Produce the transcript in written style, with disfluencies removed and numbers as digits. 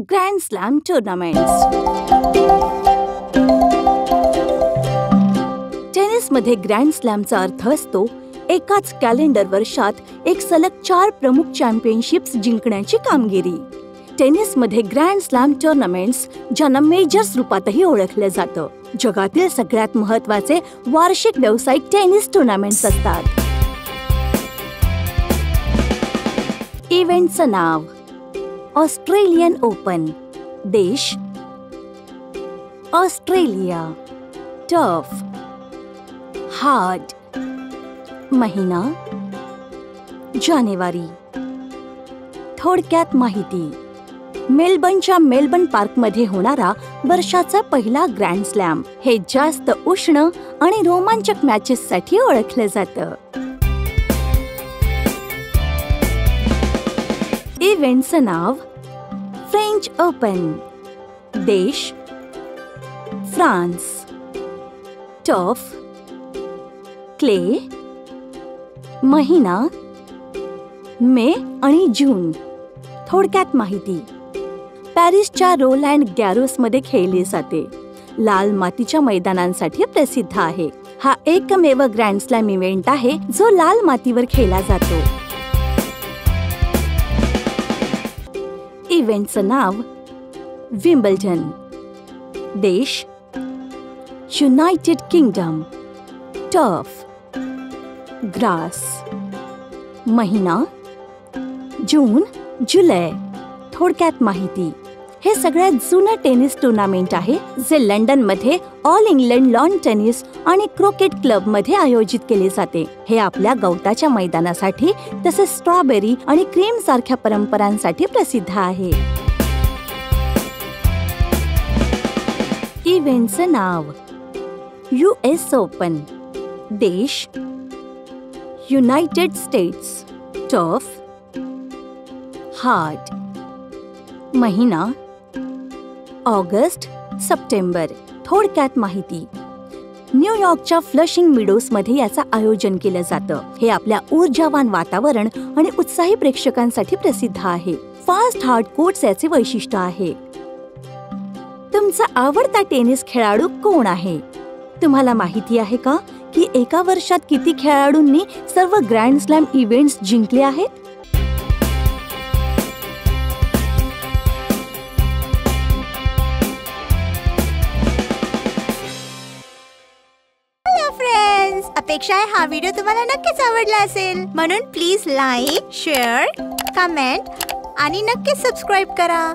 Grand slam tournaments. टेनिसमध्ये grand स्लॅमचा अर्थ असतो एकाच कॅलेंडर वर्षात एक सलग 4 प्रमुख चॅम्पियनशिप्स जिंकण्याची कामगिरी. टेनिसमध्ये ग्रँड स्लॅम टुर्नामेंट्स, ज्यांना मेजर्स रूपातही ओळखलं जातं, जगातील सगळ्यात महत्त्वाचे वार्षिक व्यावसायिक टेनिस टुर्नामेंट्स असतात. इव्हेंटचं नाव: ऑस्ट्रेलियन ओपन. देश: ऑस्ट्रेलिया. Turf: hard. महिना: जानेवारी. थोडक्यात माहिती: मेलबर्नच्या मेलबर्न पार्कमध्ये होणारा वर्षाचा पहिला ग्रँड स्लॅम. हे जास्त उष्ण आणि रोमांचक मॅचेससाठी ओळखलं जातं. इव्हेंटचं नाव: फ्रेंच ओपन. देश: फ्रान्स. Turf: clay. महिना: मे आणि जून. थोडक्यात माहिती: पॅरिसच्या रोलँड गॅरोसमध्ये खेळले जाते. लाल मातीच्या मैदानांसाठी प्रसिद्ध आहे. हा एकमेव ग्रँड स्लॅम इव्हेंट आहे जो लाल मातीवर खेळला जातो. इव्हेंटचं नाव: विम्बल्डन. देश: युनायटेड किंगडम. Turf: grass. महिना: जून जुलै. थोडक्यात माहिती: हे सगळ्यात जुनं टेनिस टुर्नामेंट आहे जे लंडनमध्ये ऑल इंग्लंड लॉन टेनिस आणि क्रिकेट क्लबमध्ये आयोजित केले जाते. हे आपल्या गवताच्या मैदानासाठी तसेच स्ट्रॉबेरी आणि क्रीम सारख्या परंपरांसाठी प्रसिद्ध आहे. इव्हेंटचं नाव: US ओपन. देश: युनायटेड स्टेट्स. Turf: hard. महिना: ऑगस्ट सप्टेंबर. थोडक्यात माहिती: न्यूयॉर्कच्या फ्लशिंग मिडोजमध्ये याचं आयोजन केलं जातं. हे आपल्या ऊर्जावान वातावरण आणि उत्साही प्रेक्षकांसाठी प्रसिद्ध आहे. फास्ट हार्ड कोर्ट्स याचे वैशिष्ट्य आहे. तुमचा आवडता टेनिस खेळाडू कोण आहे? तुम्हाला माहिती आहे का की एका वर्षात किती खेळाडूंनी सर्व ग्रँड स्लॅम इव्हेंट्स जिंकले आहेत? अपेक्षा आहे हा व्हिडिओ तुम्हाला नक्कीच आवडला असेल, म्हणून प्लीज लाईक, शेअर, कमेंट आणि नक्कीच सबस्क्राईब करा.